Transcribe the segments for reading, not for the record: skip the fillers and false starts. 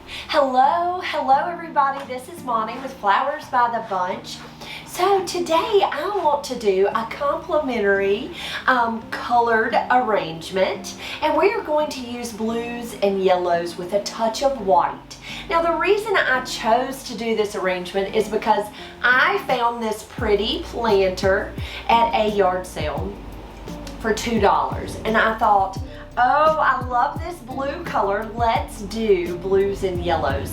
Hello everybody, this is Monty with Flowers by the Bunch. So today I want to do a complimentary colored arrangement, and we are going to use blues and yellows with a touch of white. Now the reason I chose to do this arrangement is because I found this pretty planter at a yard sale for $2, and I thought, oh, I love this blue color. Let's do blues and yellows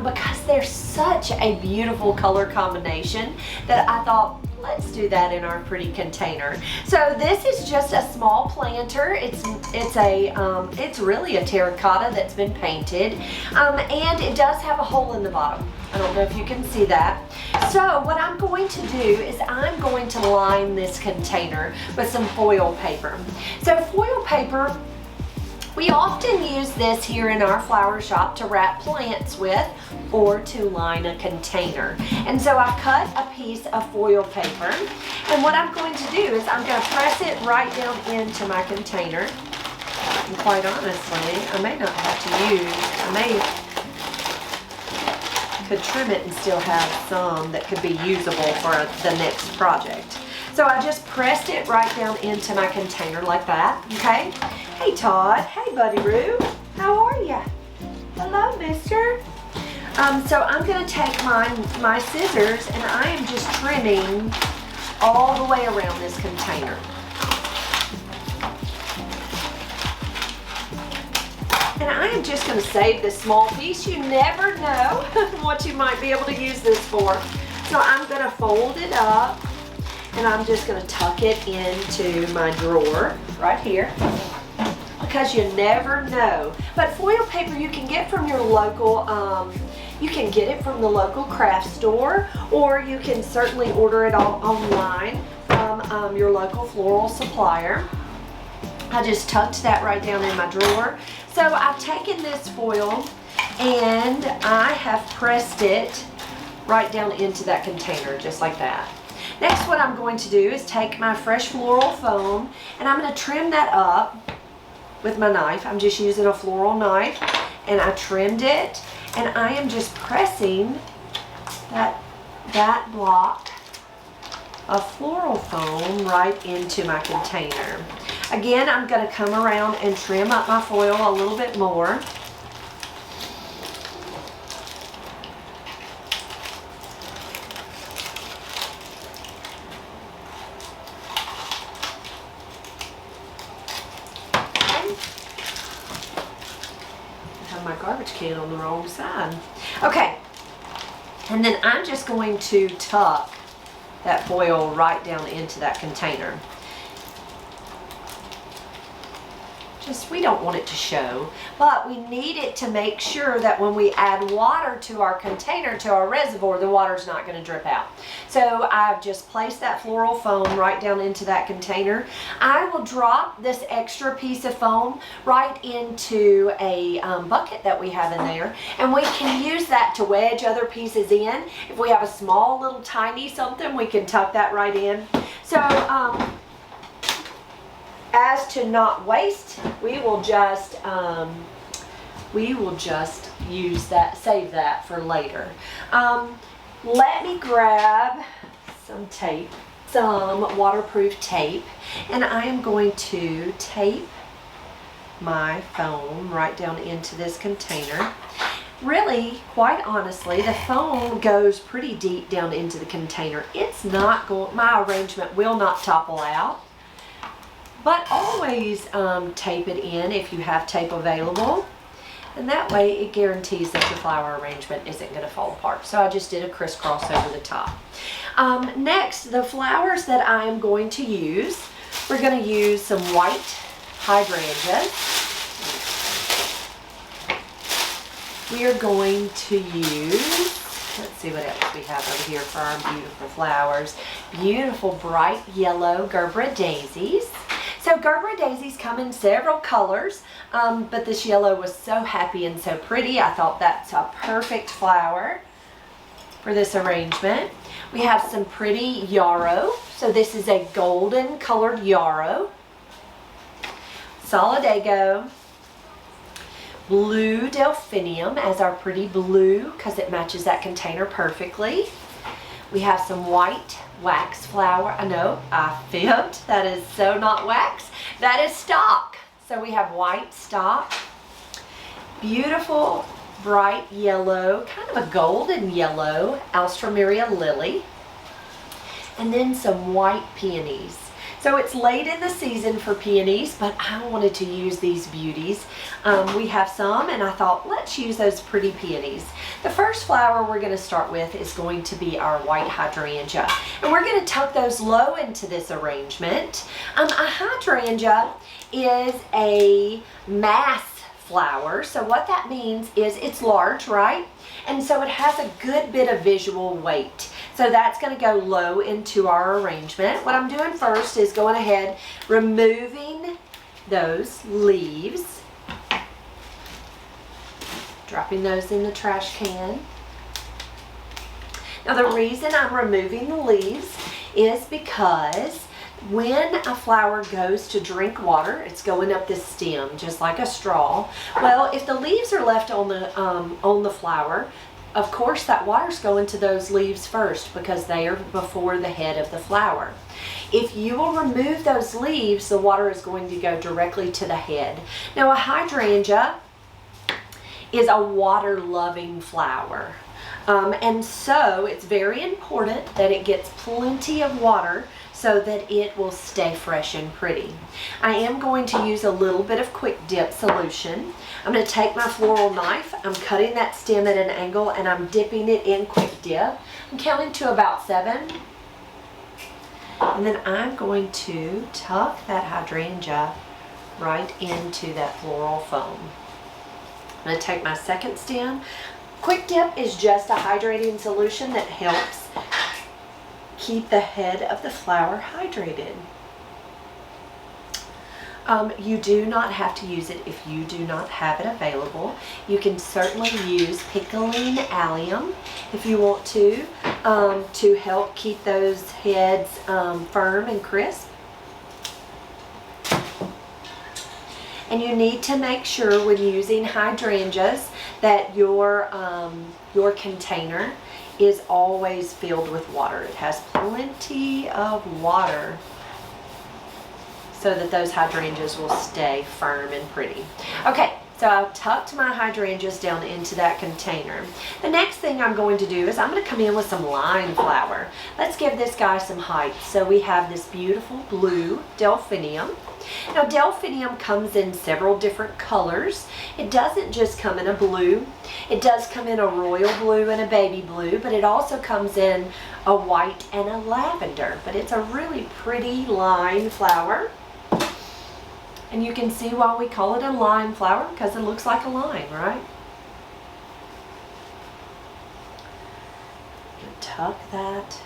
because they're such a beautiful color combination that I thought, let's do that in our pretty container. So this is just a small planter. It's really a terracotta that's been painted, and it does have a hole in the bottom. I don't know if you can see that. So what I'm going to do is I'm going to line this container with some foil paper. So foil paper, we often use this here in our flower shop to wrap plants with or to line a container. And so I cut a piece of foil paper, and what I'm going to do is I'm going to press it right down into my container. And quite honestly, I may not have to use, could trim it and still have some that could be usable for the next project. So I just pressed it right down into my container like that, okay? Hey Todd, hey Buddy Roo, how are ya? Hello, mister. So I'm gonna take my scissors and I am just trimming all the way around this container. And I am just going to save this small piece. You never know what you might be able to use this for. So I'm going to fold it up and I'm just going to tuck it into my drawer right here because you never know. But foil paper you can get from your local, you can get it from the local craft store, or you can certainly order it all online from your local floral supplier. I just tucked that right down in my drawer. So I've taken this foil and I have pressed it right down into that container just like that. Next, what I'm going to do is take my fresh floral foam and I'm going to trim that up with my knife. I'm just using a floral knife and I trimmed it, and I am just pressing that block of floral foam right into my container. Again, I'm going to come around and trim up my foil a little bit more. I have my garbage can on the wrong side. Okay, and then I'm just going to tuck that foil right down into that container. We don't want it to show, but we need it to make sure that when we add water to our container, to our reservoir, the water's not going to drip out. So I've just placed that floral foam right down into that container. I will drop this extra piece of foam right into a bucket that we have in there, and we can use that to wedge other pieces in. If we have a small little tiny something, we can tuck that right in. So as to not waste, we will just use that, save that for later. Let me grab some tape, some waterproof tape, and I am going to tape my foam right down into this container. Really, quite honestly, the foam goes pretty deep down into the container. It's not going, my arrangement will not topple out. But always tape it in if you have tape available, and that way it guarantees that your flower arrangement isn't going to fall apart. So I just did a crisscross over the top. Next, the flowers that I am going to use, we're going to use some white hydrangeas. We are going to use, let's see what else we have over here for our beautiful flowers. Beautiful bright yellow Gerbera daisies. So Gerbera daisies come in several colors, but this yellow was so happy and so pretty. I thought that's a perfect flower for this arrangement. We have some pretty yarrow. So this is a golden colored yarrow. Solidago. blue delphinium as our pretty blue because it matches that container perfectly. We have some white wax flower. I know, I fibbed. That is so not wax. That is stock. So we have white stock. Beautiful bright yellow, kind of a golden yellow Alstroemeria lily. And then some white peonies. So it's late in the season for peonies, but I wanted to use these beauties. We have some, and I thought, let's use those pretty peonies. The first flower we're going to start with is going to be our white hydrangea. And we're going to tuck those low into this arrangement. A hydrangea is a mass flower, so what that means is it's large, right? And so it has a good bit of visual weight. So that's going to go low into our arrangement. What I'm doing first is going ahead, removing those leaves, dropping those in the trash can. Now the reason I'm removing the leaves is because when a flower goes to drink water, it's going up this stem just like a straw. Well, if the leaves are left on the flower, of course that water's going to those leaves first because they are before the head of the flower. If you will remove those leaves, the water is going to go directly to the head. Now a hydrangea is a water-loving flower. And so it's very important that it gets plenty of water so that it will stay fresh and pretty. I am going to use a little bit of quick dip solution. I'm going to take my floral knife, I'm cutting that stem at an angle, and I'm dipping it in quick dip. I'm counting to about 7. And then I'm going to tuck that hydrangea right into that floral foam. I'm going to take my second stem. Quick dip is just a hydrating solution that helps keep the head of the flower hydrated. You do not have to use it if you do not have it available. You can certainly use picoline allium if you want to help keep those heads firm and crisp. And you need to make sure when using hydrangeas that your container is always filled with water. It has plenty of water so that those hydrangeas will stay firm and pretty. Okay, so I've tucked my hydrangeas down into that container. The next thing I'm going to do is I'm going to come in with some line flower. Let's give this guy some height. So we have this beautiful blue delphinium. Now delphinium comes in several different colors. It doesn't just come in a blue. It does come in a royal blue and a baby blue, but it also comes in a white and a lavender. But it's a really pretty line flower. And you can see why we call it a line flower, because it looks like a line, right? Tuck that.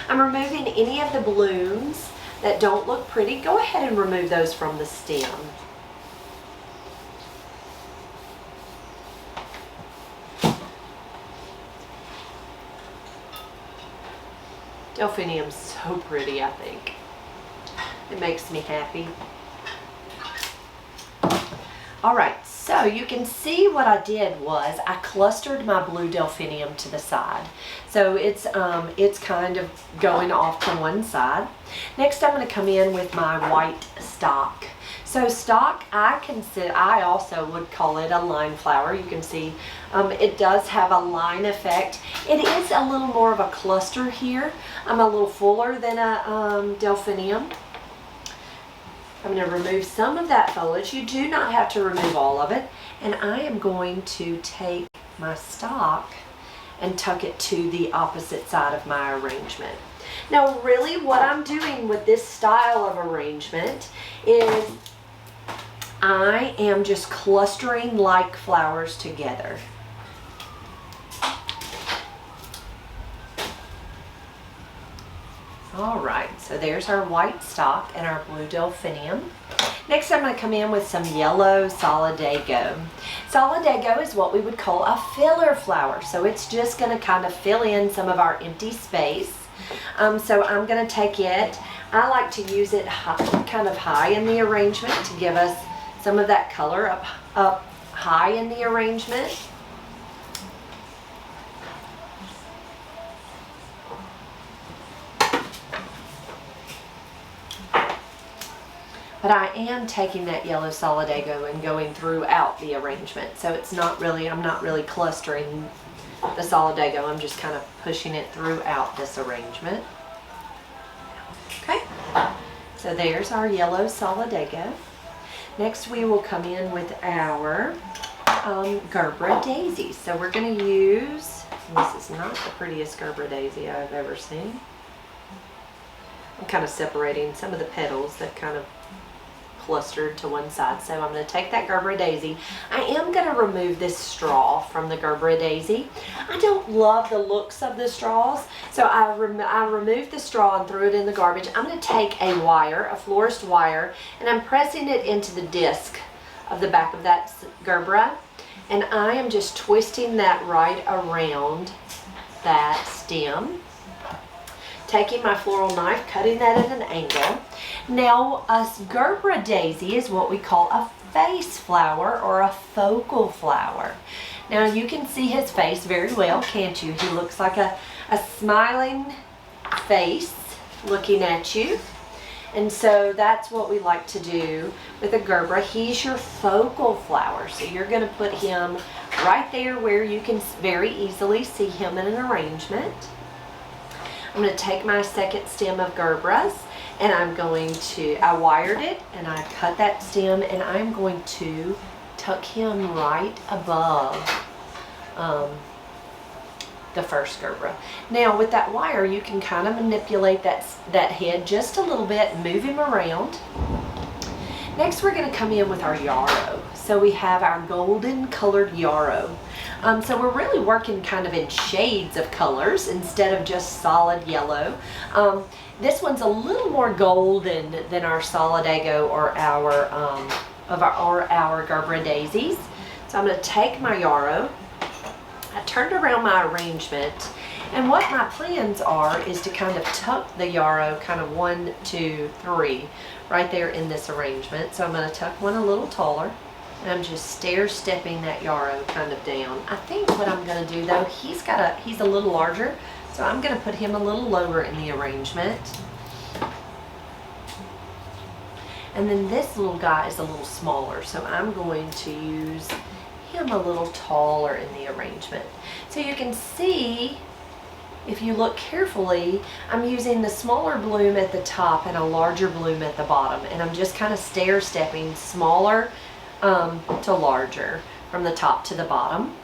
I'm removing any of the blooms that don't look pretty. Go ahead and remove those from the stem. Delphinium's so pretty, I think. It makes me happy. Alright, so you can see what I did was I clustered my blue delphinium to the side. So it's kind of going off to one side. Next I'm going to come in with my white stock. So stock, I also would call it a line flower. You can see it does have a line effect. It is a little more of a cluster here. I'm a little fuller than a delphinium. I'm going to remove some of that foliage. You do not have to remove all of it. And I am going to take my stock and tuck it to the opposite side of my arrangement. Now really what I'm doing with this style of arrangement is I am just clustering like flowers together. Alright, so there's our white stock and our blue delphinium. Next I'm going to come in with some yellow solidago. Solidago is what we would call a filler flower, so it's just going to kind of fill in some of our empty space. So I'm going to take it, I like to use it kind of high in the arrangement to give us some of that color up high in the arrangement. But I am taking that yellow solidago and going throughout the arrangement. So it's not really, I'm not really clustering the solidago. I'm just kind of pushing it throughout this arrangement. Okay, so there's our yellow solidago. Next we will come in with our Gerbera daisies. So we're going to use, this is not the prettiest Gerbera daisy I've ever seen. I'm kind of separating some of the petals that kind of clustered to one side. So I'm going to take that Gerbera daisy. I am going to remove this straw from the Gerbera daisy. I don't love the looks of the straws, so I removed the straw and threw it in the garbage. I'm going to take a wire, a florist wire, and I'm pressing it into the disc of the back of that Gerbera, and I am just twisting that right around that stem. Taking my floral knife, cutting that at an angle. Now, a Gerbera daisy is what we call a face flower or a focal flower. Now, you can see his face very well, can't you? He looks like a smiling face looking at you. And so that's what we like to do with a Gerbera. He's your focal flower. So you're going to put him right there where you can very easily see him in an arrangement. I'm going to take my second stem of Gerberas and I'm going to, I wired it and I cut that stem and I'm going to tuck him right above the first Gerbera. Now with that wire you can kind of manipulate that head just a little bit, move him around. Next we're going to come in with our yarrow. So we have our golden colored yarrow. So we're really working kind of in shades of colors instead of just solid yellow. This one's a little more golden than our solidago or our Gerbera daisies. So I'm going to take my yarrow. I turned around my arrangement, and what my plans are is to kind of tuck the yarrow kind of 1, 2, 3 right there in this arrangement. So I'm going to tuck one a little taller. And I'm just stair-stepping that yarrow kind of down. I think what I'm going to do though, he's a little larger, so I'm going to put him a little lower in the arrangement. And then this little guy is a little smaller, so I'm going to use him a little taller in the arrangement. So you can see, if you look carefully, I'm using the smaller bloom at the top and a larger bloom at the bottom. And I'm just kind of stair-stepping smaller to larger from the top to the bottom.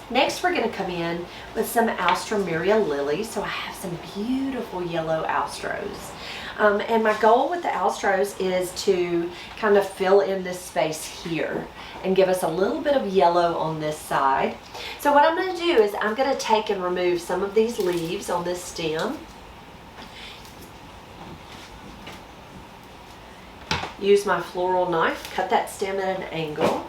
Next we're going to come in with some Alstroemeria lilies. So I have some beautiful yellow Alstros. And my goal with the Alstros is to kind of fill in this space here and give us a little bit of yellow on this side. So what I'm going to do is I'm going to take and remove some of these leaves on this stem. Use my floral knife, cut that stem at an angle.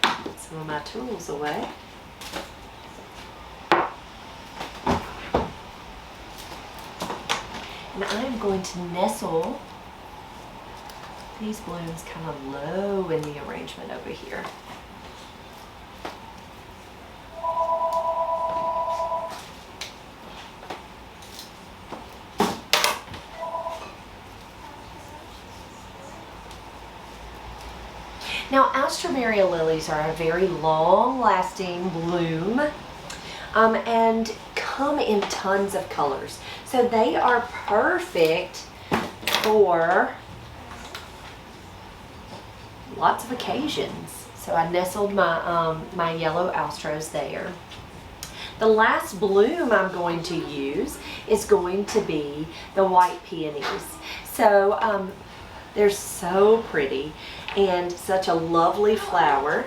Put some of my tools away. And I'm going to nestle these blooms kind of low in the arrangement over here. Now, Alstroemeria lilies are a very long-lasting bloom and come in tons of colors. So they are perfect for lots of occasions. So I nestled my, my yellow Alstros there. The last bloom I'm going to use is going to be the white peonies. So they're so pretty and such a lovely flower.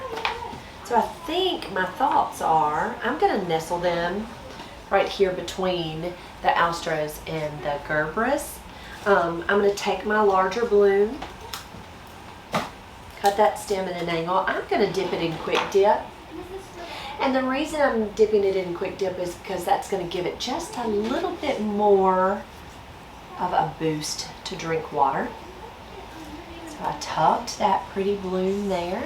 So I think my thoughts are I'm going to nestle them right here between the Alstros and the Gerberas. I'm going to take my larger bloom, cut that stem at an angle. I'm going to dip it in quick dip. And the reason I'm dipping it in quick dip is because that's going to give it just a little bit more of a boost to drink water. So I tucked that pretty bloom there.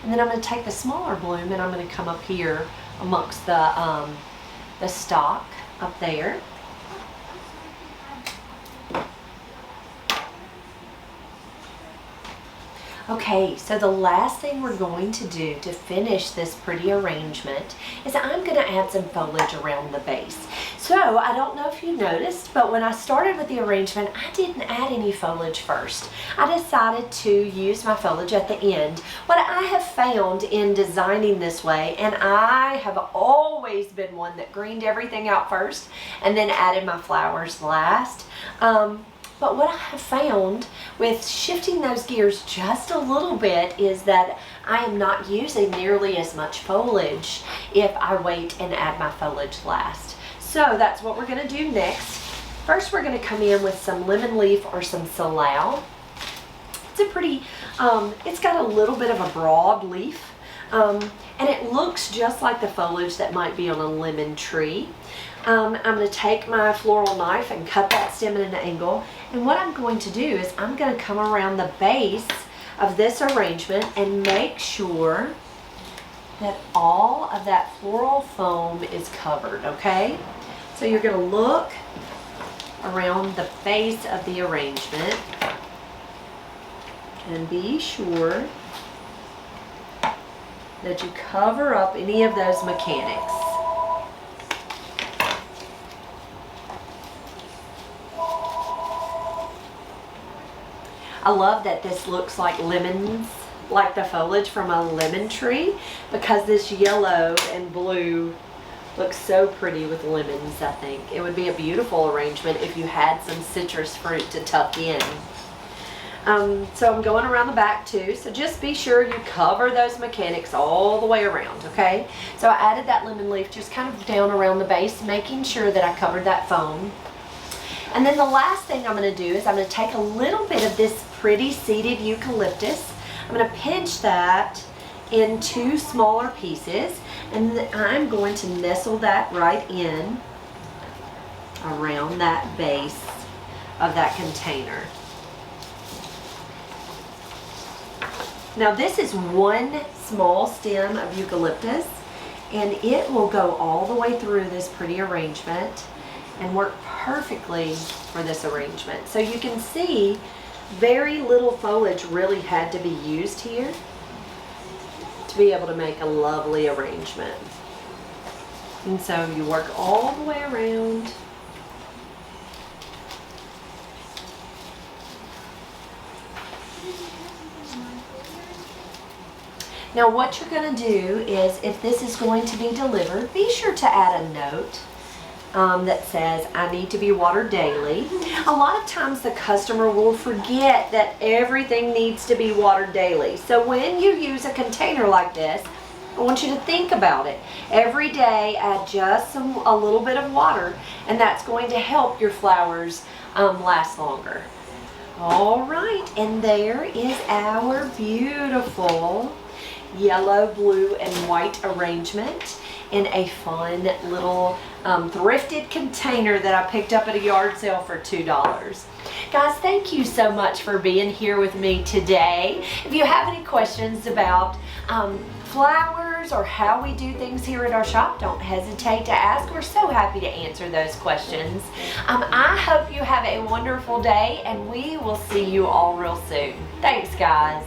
And then I'm going to take the smaller bloom and I'm going to come up here amongst the stalk up there. Okay, so the last thing we're going to do to finish this pretty arrangement is I'm going to add some foliage around the base. So I don't know if you noticed, but when I started with the arrangement, I didn't add any foliage first. I decided to use my foliage at the end. What I have found in designing this way, and I have always been one that greened everything out first and then added my flowers last. But what I have found with shifting those gears just a little bit is that I am not using nearly as much foliage if I wait and add my foliage last. So that's what we're going to do next. First we're going to come in with some lemon leaf or some Floral. It's a pretty, it's got a little bit of a broad leaf. And it looks just like the foliage that might be on a lemon tree. I'm going to take my floral knife and cut that stem at an angle. And what I'm going to do is I'm going to come around the base of this arrangement and make sure that all of that floral foam is covered, okay? So you're going to look around the base of the arrangement and be sure that you cover up any of those mechanics. I love that this looks like lemons, like the foliage from a lemon tree, because this yellow and blue looks so pretty with lemons, I think. It would be a beautiful arrangement if you had some citrus fruit to tuck in. So I'm going around the back too, so just be sure you cover those mechanics all the way around, okay? So I added that lemon leaf just kind of down around the base, making sure that I covered that foam. And then the last thing I'm going to do is I'm going to take a little bit of this pretty seeded eucalyptus. I'm going to pinch that in 2 smaller pieces, and I'm going to nestle that right in around that base of that container. Now this is 1 small stem of eucalyptus, and it will go all the way through this pretty arrangement and work perfectly for this arrangement. So you can see very little foliage really had to be used here to be able to make a lovely arrangement. And so you work all the way around. Now what you're going to do is, if this is going to be delivered, be sure to add a note that says, I need to be watered daily. A lot of times the customer will forget that everything needs to be watered daily. So when you use a container like this, I want you to think about it. Every day add just a little bit of water, and that's going to help your flowers last longer. All right, and there is our beautiful yellow, blue, and white arrangement in a fun little thrifted container that I picked up at a yard sale for $2. Guys, thank you so much for being here with me today. If you have any questions about flowers or how we do things here at our shop, don't hesitate to ask. We're so happy to answer those questions. I hope you have a wonderful day, and we will see you all real soon. Thanks, guys.